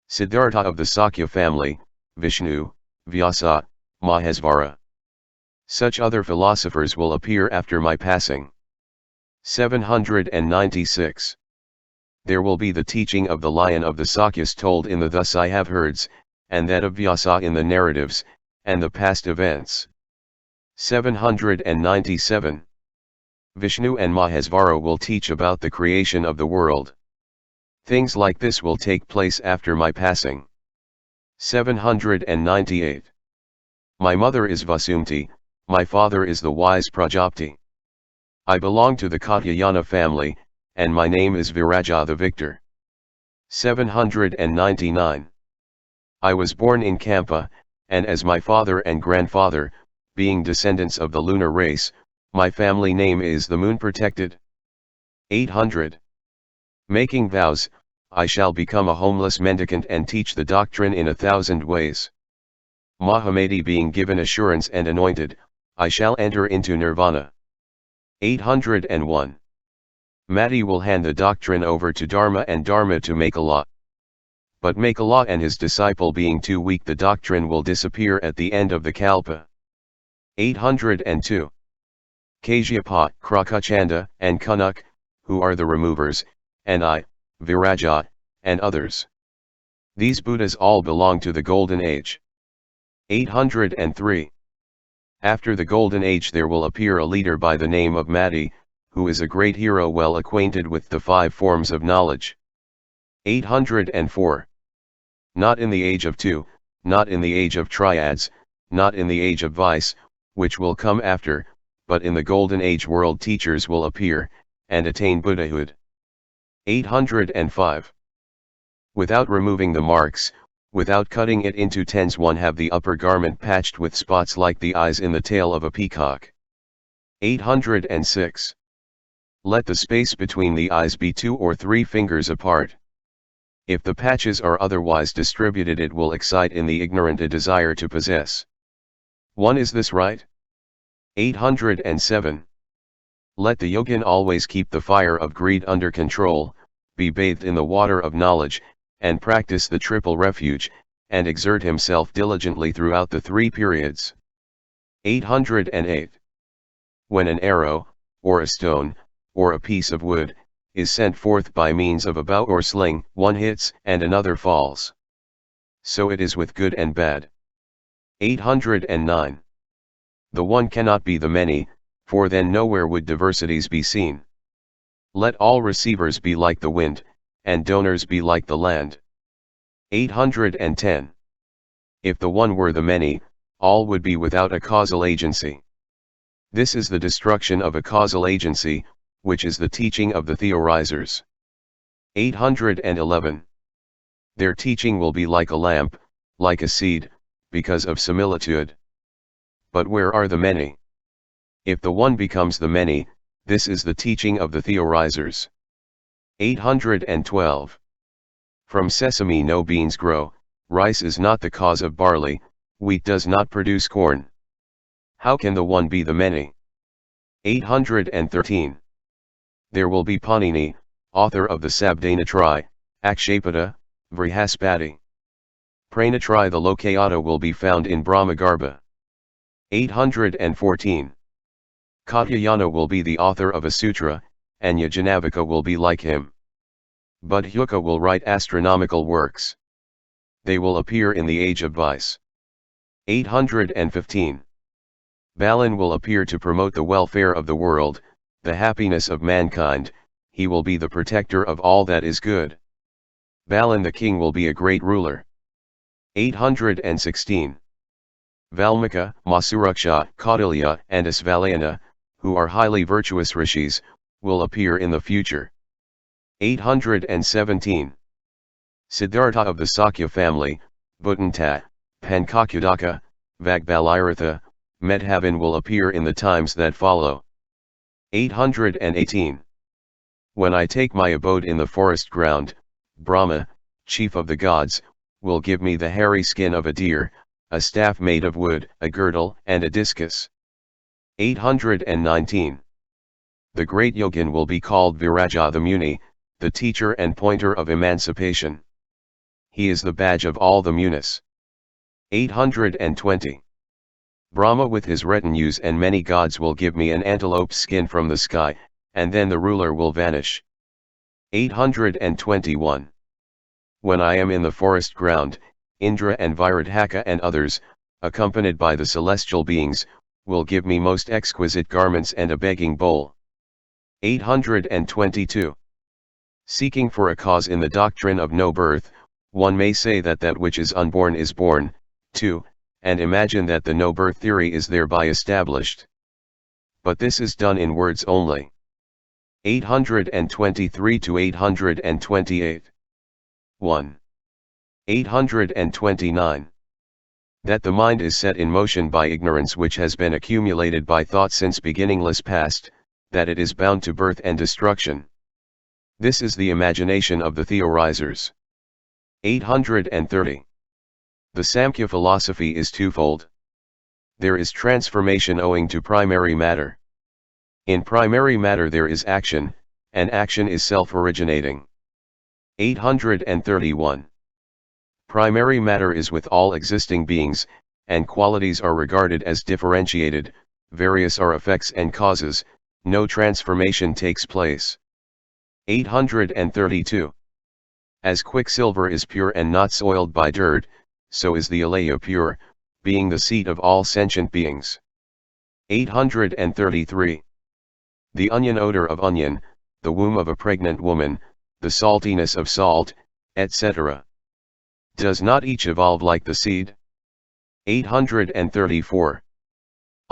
Siddhartha of the Sakya family, Vishnu, Vyasa, Mahesvara. Such other philosophers will appear after my passing. 796. There will be the teaching of the lion of the Sakyas told in the Thus I Have Heards, and that of Vyasa in the narratives, and the past events. 797. Vishnu and Mahesvara will teach about the creation of the world. Things like this will take place after my passing. 798. My mother is Vasumti, my father is the wise Prajapati. I belong to the Katyayana family, and my name is Viraja the Victor. 799. I was born in Kampa, and as my father and grandfather, being descendants of the lunar race, my family name is the Moon Protected. 800. Making vows, I shall become a homeless mendicant and teach the doctrine in 1,000 ways. Mahamedi being given assurance and anointed, I shall enter into nirvana. 801. Mati will hand the doctrine over to Dharma and Dharma to Makala. But Makala and his disciple being too weak, the doctrine will disappear at the end of the Kalpa. 802. Kasyapa, Krakuchanda, and Kunuk, who are the removers, and I, Viraja, and others. These Buddhas all belong to the Golden Age. 803. After the Golden Age there will appear a leader by the name of Mati, who is a great hero well acquainted with the 5 forms of knowledge. 804. Not in the age of 2, not in the age of triads, not in the age of vice, which will come after, but in the Golden Age world teachers will appear, and attain Buddhahood. 805. Without removing the marks, without cutting it into tens, one have the upper garment patched with spots like the eyes in the tail of a peacock. 806. Let the space between the eyes be 2 or 3 fingers apart. If the patches are otherwise distributed, it will excite in the ignorant a desire to possess. 1. Is this right? 807. Let the yogin always keep the fire of greed under control, be bathed in the water of knowledge, and practice the triple refuge, and exert himself diligently throughout the 3 periods. 808. When an arrow, or a stone, or a piece of wood, is sent forth by means of a bow or sling, one hits and another falls. So it is with good and bad. 809. The one cannot be the many, for then nowhere would diversities be seen. Let all receivers be like the wind, and donors be like the land. 810. If the one were the many, all would be without a causal agency. This is the destruction of a causal agency, which is the teaching of the theorisers. 811. Their teaching will be like a lamp, like a seed, because of similitude. But where are the many? If the one becomes the many, this is the teaching of the theorisers. 812. From sesame no beans grow, rice is not the cause of barley, wheat does not produce corn. How can the one be the many? 813. There will be Panini, author of the Sabdanetri, Akshapada, Vrihaspati. Pranetri the Lokayata will be found in Brahma-garbha. 814. Katyayana will be the author of a sutra, and Yajnavalka will be like him. Bhudhuka will write astronomical works. They will appear in the age of vice. 815. Balan will appear to promote the welfare of the world, the happiness of mankind. He will be the protector of all that is good. Balan the king will be a great ruler. 816. Valmika, Masuraksha, Kautilya, and Asvalayana, who are highly virtuous rishis, will appear in the future. 817. Siddhartha of the Sakya family, Bhudhuka, Pankakudaka, Vagbalirtha, Medhavan will appear in the times that follow. 818. When I take my abode in the forest ground, Brahma, chief of the gods, will give me the hairy skin of a deer, a staff made of wood, a girdle, and a discus. 819. The great yogin will be called Viraja the Muni, the teacher and pointer of emancipation. he is the badge of all the munis. 820. Brahma with his retinues and many gods will give me an antelope's skin from the sky, and then the ruler will vanish. 821. When I am in the forest ground, Indra and Viradhaka and others, accompanied by the celestial beings, will give me most exquisite garments and a begging bowl. 822. Seeking for a cause in the doctrine of no birth, one may say that that which is unborn is born, too, and imagine that the no birth theory is thereby established. But this is done in words only. 823 to 828. 1. 829. That the mind is set in motion by ignorance which has been accumulated by thought since beginningless past, that it is bound to birth and destruction. This is the imagination of the theorisers. 830. The Samkhya philosophy is twofold. There is transformation owing to primary matter. In primary matter there is action, and action is self-originating. 831. Primary matter is with all existing beings, and qualities are regarded as differentiated, various are effects and causes, no transformation takes place. 832. As quicksilver is pure and not soiled by dirt, so is the alaya pure, being the seat of all sentient beings. 833. The onion odor of onion, the womb of a pregnant woman, the saltiness of salt, etc. Does not each evolve like the seed? 834.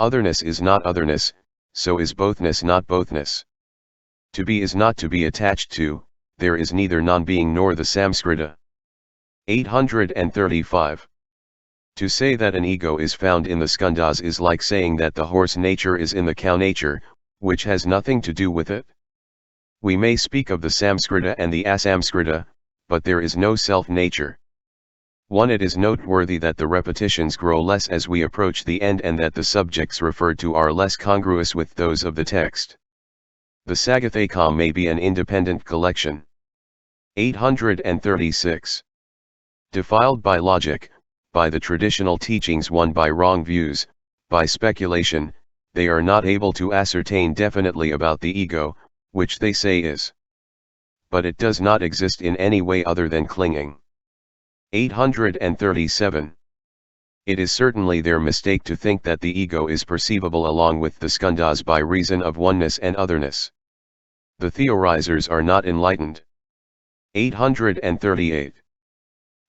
Otherness is not otherness, so is bothness not bothness. To be is not to be attached to, there is neither non-being nor the Samskrita. 835. To say that an ego is found in the skandhas is like saying that the horse nature is in the cow nature, which has nothing to do with it. We may speak of the Samskrita and the Asamskrita, but there is no self-nature. 1. It is noteworthy that the repetitions grow less as we approach the end and that the subjects referred to are less congruous with those of the text. The Sagathakam may be an independent collection. 836. Defiled by logic, by the traditional teachings won by wrong views, by speculation, they are not able to ascertain definitely about the ego, which they say is. But it does not exist in any way other than clinging. 837. It is certainly their mistake to think that the ego is perceivable along with the skandhas by reason of oneness and otherness. The theorisers are not enlightened. 838.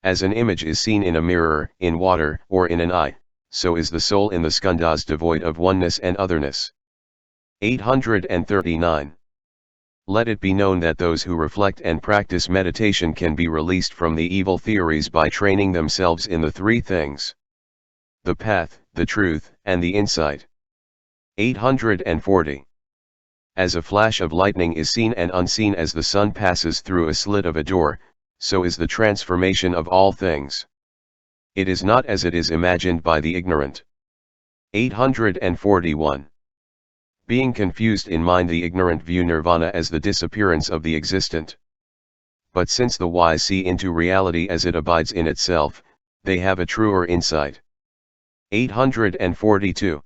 As an image is seen in a mirror, in water, or in an eye, so is the soul in the skandhas devoid of oneness and otherness. 839. Let it be known that those who reflect and practice meditation can be released from the evil theories by training themselves in the three things: the path, the truth, and the insight. 840. As a flash of lightning is seen and unseen as the sun passes through a slit of a door, so is the transformation of all things. It is not as it is imagined by the ignorant. 841. Being confused in mind, the ignorant view nirvana as the disappearance of the existent. But since the wise see into reality as it abides in itself, they have a truer insight. 842.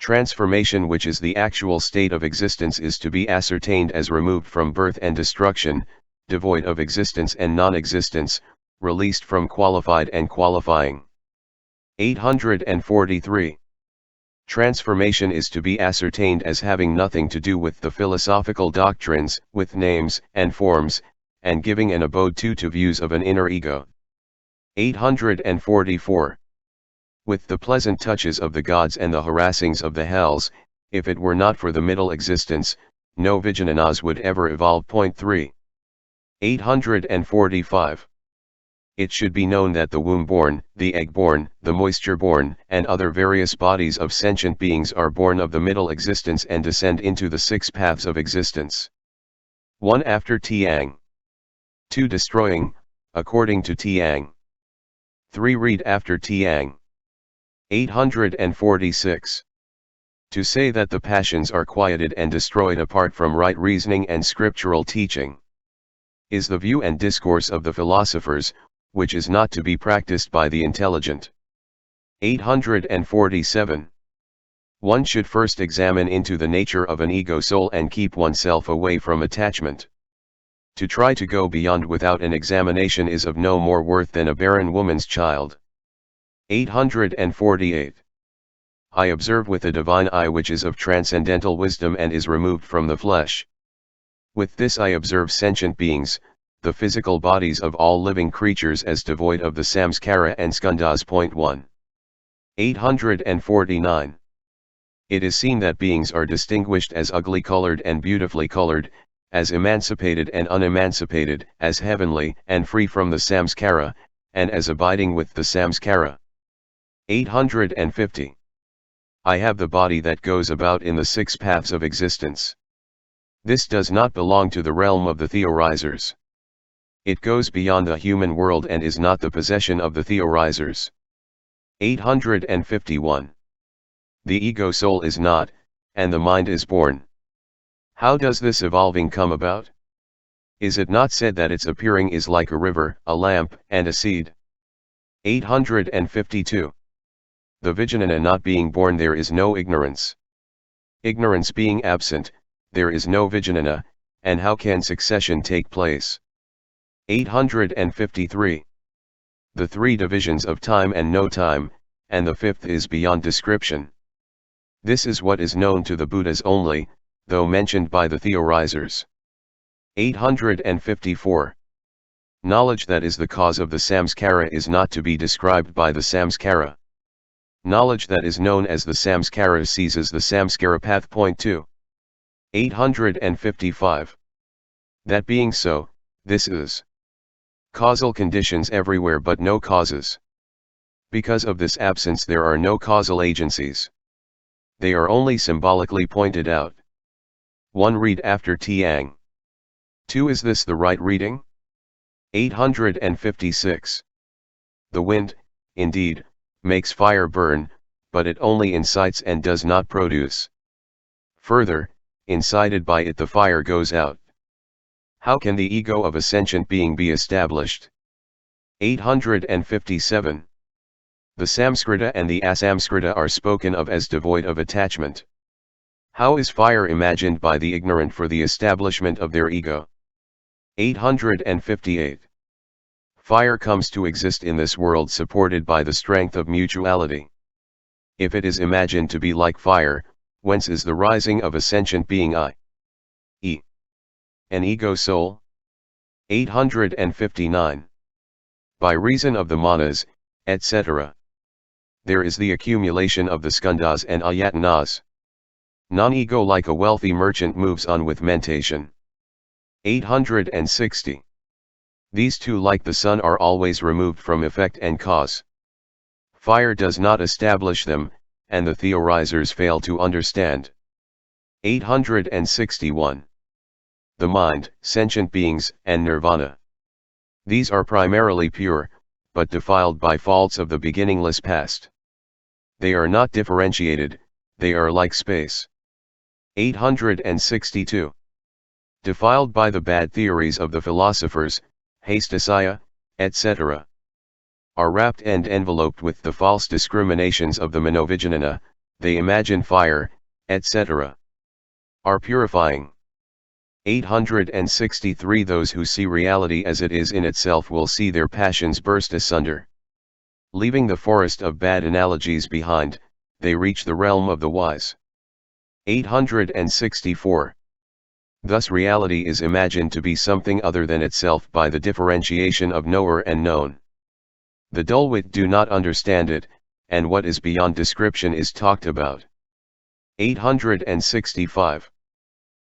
Transformation, which is the actual state of existence, is to be ascertained as removed from birth and destruction, devoid of existence and non-existence, released from qualified and qualifying. 843. Transformation is to be ascertained as having nothing to do with the philosophical doctrines, with names and forms, and giving an abode to views of an inner ego. 844. With the pleasant touches of the gods and the harassings of the hells, if it were not for the middle existence, no Vijnanas would ever evolve. 3. 845. It should be known that the womb-born, the egg-born, the moisture-born, and other various bodies of sentient beings are born of the middle existence and descend into the six paths of existence. 1. After Tiang. 2. Destroying, according to Tiang. 3. Read after Tiang. 846. To say that the passions are quieted and destroyed apart from right reasoning and scriptural teaching is the view and discourse of the philosophers, which is not to be practiced by the intelligent. 847. One should first examine into the nature of an ego soul and keep oneself away from attachment. To try to go beyond without an examination is of no more worth than a barren woman's child. 848. I observe with a divine eye which is of transcendental wisdom and is removed from the flesh. With this I observe sentient beings, the physical bodies of all living creatures as devoid of the samskara and skandhas. 1. 849. It is seen that beings are distinguished as ugly colored and beautifully colored, as emancipated and unemancipated, as heavenly and free from the samskara, and as abiding with the samskara. 850. I have the body that goes about in the 6 paths of existence. This does not belong to the realm of the theorisers. It goes beyond the human world and is not the possession of the theorisers. 851. The ego soul is not, and the mind is born. How does this evolving come about? Is it not said that its appearing is like a river, a lamp, and a seed? 852. The Vijnana not being born, there is no ignorance. Ignorance being absent, there is no Vijnana, and how can succession take place? 853. The 3 divisions of time and no time, and the 5th is beyond description. This is what is known to the Buddhas only, though mentioned by the theorisers. 854. Knowledge that is the cause of the samskara is not to be described by the samskara. Knowledge that is known as the samskara seizes the samskara path. 2. 855. That being so, this is causal conditions everywhere but no causes. Because of this absence there are no causal agencies. They are only symbolically pointed out. 1. Read after Tiang. 2. Is this the right reading? 856. The wind, indeed, makes fire burn, but it only incites and does not produce. Further, incited by it the fire goes out. How can the ego of a sentient being be established? 857. The Samskrita and the Asamskrita are spoken of as devoid of attachment. How is fire imagined by the ignorant for the establishment of their ego? 858. Fire comes to exist in this world supported by the strength of mutuality. If it is imagined to be like fire, whence is the rising of a sentient being i.e. an ego soul? 859. By reason of the manas, etc. There is the accumulation of the skandhas and ayatanas. Non-ego like a wealthy merchant moves on with mentation. 860. These 2 like the sun are always removed from effect and cause. Fire does not establish them, and the theorisers fail to understand. 861. The mind, sentient beings, and nirvana. These are primarily pure, but defiled by faults of the beginningless past. They are not differentiated, they are like space. 862. Defiled by the bad theories of the philosophers, Hastasaya, etc. Are wrapped and enveloped with the false discriminations of the Manovijnana, they imagine fire, etc. Are purifying. 863. Those who see reality as it is in itself will see their passions burst asunder. Leaving the forest of bad analogies behind, they reach the realm of the wise. 864. Thus reality is imagined to be something other than itself by the differentiation of knower and known. The dull-wit do not understand it, and what is beyond description is talked about. 865.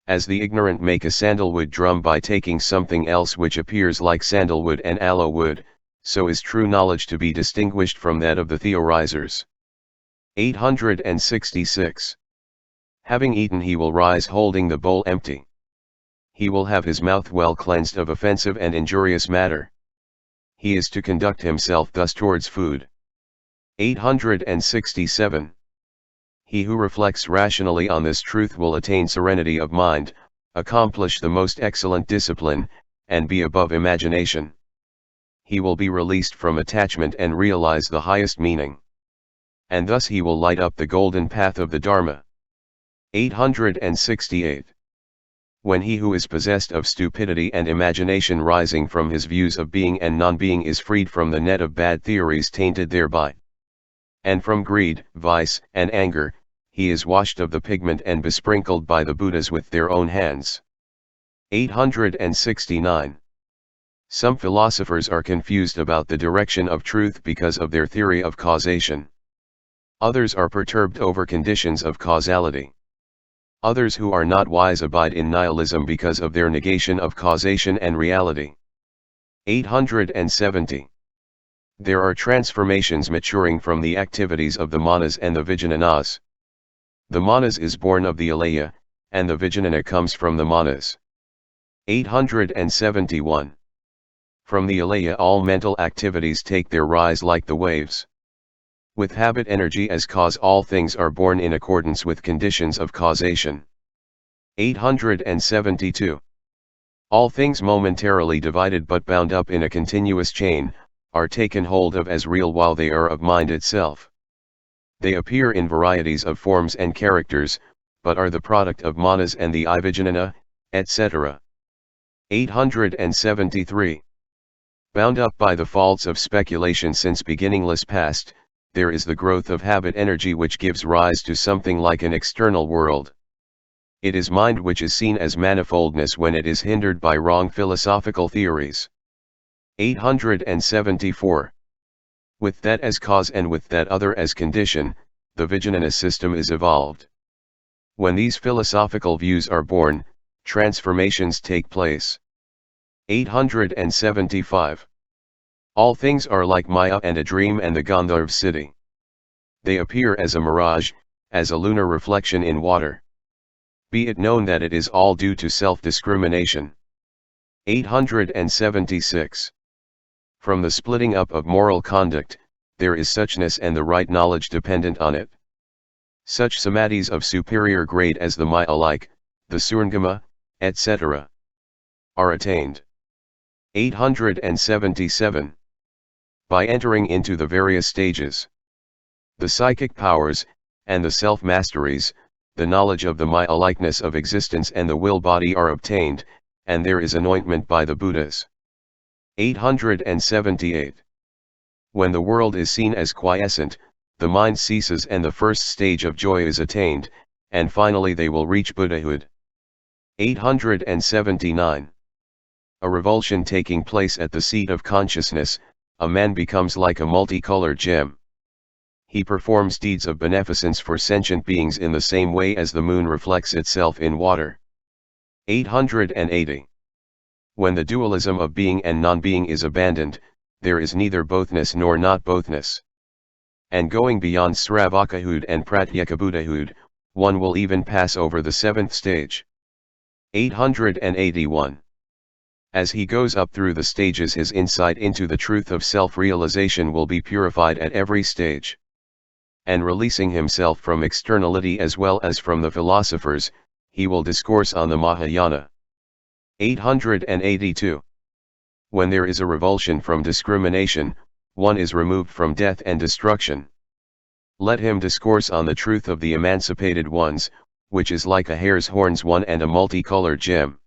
As the ignorant make a sandalwood drum by taking something else which appears like sandalwood and aloe wood, so is true knowledge to be distinguished from that of the theorisers. 866. Having eaten he will rise holding the bowl empty. He will have his mouth well cleansed of offensive and injurious matter. He is to conduct himself thus towards food. 867. He who reflects rationally on this truth will attain serenity of mind, accomplish the most excellent discipline, and be above imagination. he will be released from attachment and realize the highest meaning. And thus he will light up the golden path of the Dharma. 868. When he who is possessed of stupidity and imagination rising from his views of being and non-being is freed from the net of bad theories tainted thereby, and from greed, vice, and anger, he is washed of the pigment and besprinkled by the Buddhas with their own hands. 869. Some philosophers are confused about the direction of truth because of their theory of causation. Others are perturbed over conditions of causality. Others who are not wise abide in nihilism because of their negation of causation and reality. 870. There are transformations maturing from the activities of the manas and the vijnanas. The manas is born of the alaya, and the vijnana comes from the manas. 871. From the alaya all mental activities take their rise like the waves. With habit energy as cause all things are born in accordance with conditions of causation. 872. All things momentarily divided but bound up in a continuous chain, are taken hold of as real while they are of mind itself. They appear in varieties of forms and characters, but are the product of manas and the vijnana, etc. 873. Bound up by the faults of speculation since beginningless past, there is the growth of habit energy which gives rise to something like an external world. It is mind which is seen as manifoldness when it is hindered by wrong philosophical theories. 874. With that as cause and with that other as condition, the Vijnana system is evolved. When these philosophical views are born, transformations take place. 875. All things are like Maya and a dream and the Gandharv city. They appear as a mirage, as a lunar reflection in water. Be it known that it is all due to self-discrimination. 876. From the splitting up of moral conduct, there is suchness and the right knowledge dependent on it. Such samadhis of superior grade as the Maya-like, the Surngama, etc. are attained. 877. By entering into the various stages, the psychic powers, and the self-masteries, the knowledge of the Maya-likeness of existence and the will body are obtained, and there is anointment by the Buddhas. 878. When the world is seen as quiescent, the mind ceases and the first stage of joy is attained, and finally they will reach Buddhahood. 879. A revulsion taking place at the seat of consciousness, a man becomes like a multicolored gem. He performs deeds of beneficence for sentient beings in the same way as the moon reflects itself in water. 880. When the dualism of being and non-being is abandoned, there is neither bothness nor not bothness. And going beyond Sravakahood and Pratyekabuddhahood, one will even pass over the seventh stage. 881. As he goes up through the stages, his insight into the truth of self-realization will be purified at every stage. And releasing himself from externality as well as from the philosophers, he will discourse on the Mahayana. 882. When there is a revulsion from discrimination, one is removed from death and destruction. Let him discourse on the truth of the emancipated ones, which is like a hare's horns one and a multicolored gem.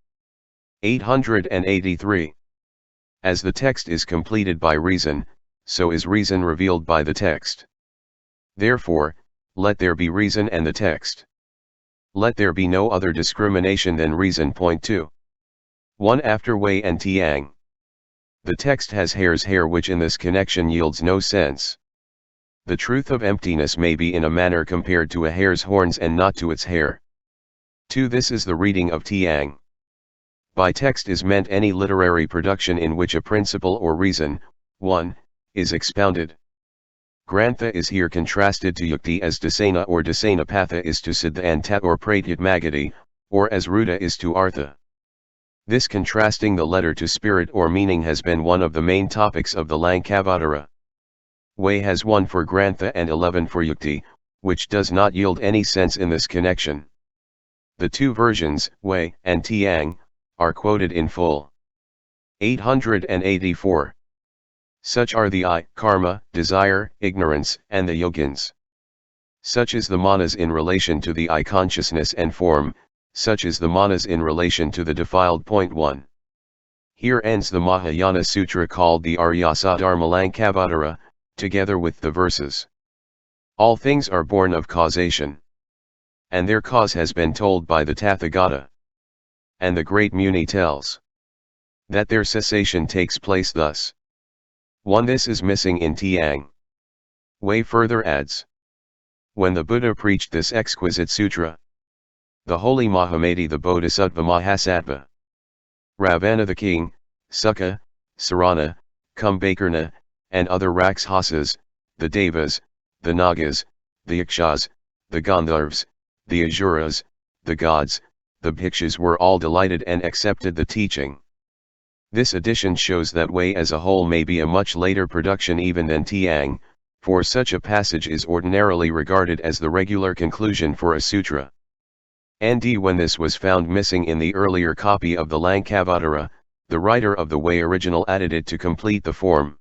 883. As the text is completed by reason, so is reason revealed by the text. Therefore, let there be reason and the text. Let there be no other discrimination than reason. Point 2. 1 after Wei and Tiang. The text has hare's hair which in this connection yields no sense. The truth of emptiness may be in a manner compared to a hare's horns and not to its hair. 2. This is the reading of Tiang. By text is meant any literary production in which a principle or reason, 1, is expounded. Grantha is here contrasted to yukti as dasena or dasenapatha is to siddhanta or pratyatmagati, or as ruda is to artha. This contrasting the letter to spirit or meaning has been one of the main topics of the Lankavatara. Wei has 1 for Grantha and 11 for yukti, which does not yield any sense in this connection. The two versions, Wei and Tiang, are quoted in full. 884. Such are the I, karma, desire, ignorance, and the yogins. Such is the manas in relation to the I consciousness and form, such is the manas in relation to the defiled. Point 1. Here ends the Mahayana Sutra called the Aryasadharma Lankavatara, together with the verses. All things are born of causation. And their cause has been told by the Tathagata. And the great Muni tells that their cessation takes place thus. 1. This is missing in Tiang. Way further adds. When the Buddha preached this exquisite sutra, the holy Mahamedi the Bodhisattva Mahasattva, Ravana the king, Sukha, Sarana, Kumbhakarna, and other Rakshasas, the Devas, the Nagas, the Yakshas, the Gandharvas, the Asuras, the gods, the Bhikshus were all delighted and accepted the teaching. This addition shows that Way as a whole may be a much later production even than Tiang, for such a passage is ordinarily regarded as the regular conclusion for a sutra. And when this was found missing in the earlier copy of the Lankavatara, the writer of the Way original added it to complete the form.